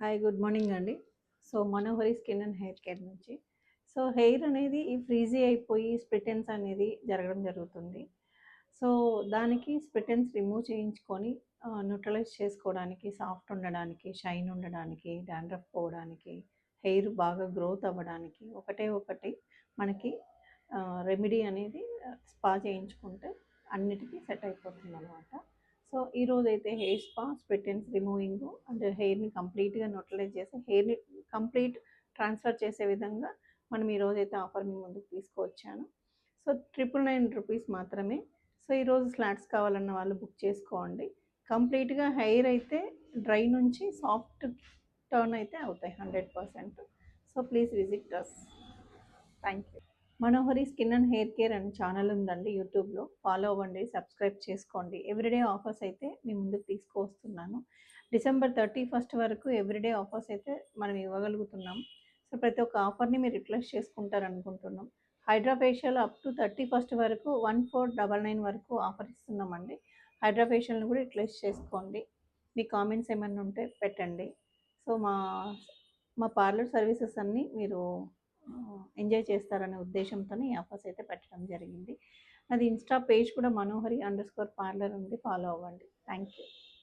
Hi good morning అండి. So, Manohari skin and hair care నుంచి. So, hair అనేది ఈ ఫ్రీజీ అయిపోయి స్ప్లిటెన్స్ అనేది జరగడం జరుగుతుంది. సో, దానికి స్ప్లిటెన్స్ రిమూవ్ చేయించుకొని న్యూట్రలైజ్ చేసుకోవడానికి, సాఫ్ట్ ఉండడానికి, షైన్ ఉండడానికి, డాండ్రఫ్ పోవడానికి, హెయిర్ బాగా గ్రోత్ అవ్వడానికి ఒకటే ఒకటి మనకి రెమెడీ అనేది స్పా చేయించుకుంటే అన్నిటికీ సెట్ అయిపోతుందనమాట. సో ఈరోజైతే హెయిర్ స్పా, స్ప్లిటెన్స్ రిమూవింగ్ అండ్ హెయిర్ని కంప్లీట్గా న్యూట్రలైజ్ చేసి హెయిర్ని కంప్లీట్ ట్రాన్స్ఫర్ చేసే విధంగా మనం ఈరోజైతే ఆఫర్ మీ ముందుకు తీసుకువచ్చాను. సో 999 రూపీస్ మాత్రమే. సో ఈరోజు స్లాట్స్ కావాలన్న వాళ్ళు బుక్ చేసుకోండి. కంప్లీట్గా హెయిర్ అయితే డ్రై నుంచి సాఫ్ట్ టర్న్ అయితే అవుతాయి 100%. So please visit us. Thank you. Manohari skin and hair care అనే ఛానల్ ఉందండి యూట్యూబ్లో. ఫాలో అవ్వండి, సబ్స్క్రైబ్ చేసుకోండి. ఎవ్రీడే ఆఫర్స్ అయితే మీ ముందుకు తీసుకువస్తున్నాను. డిసెంబర్ 31 వరకు ఎవ్రీడే ఆఫర్స్ అయితే మనం ఇవ్వగలుగుతున్నాం. సో ప్రతి ఒక్క ఆఫర్ని మీరు యూటిలైజ్ చేసుకుంటారనుకుంటున్నాం. హైడ్రా ఫేషియల్ అప్ టు 31 వరకు 1499 వరకు ఆఫర్ ఇస్తున్నామండి. హైడ్రా ఫేషియల్ని కూడా యూటిలైజ్ చేసుకోండి. మీ కామెంట్స్ ఏమైనా ఉంటే పెట్టండి. సో మా పార్లర్ సర్వీసెస్ అన్నీ మీరు ఎంజాయ్ చేస్తారనే ఉద్దేశంతోనే ఈ ఆఫర్స్ అయితే పెట్టడం జరిగింది. అది ఇన్స్టా పేజ్ కూడా మనోహరి_పార్లర్ ఉంది, ఫాలో అవ్వండి. Thank you.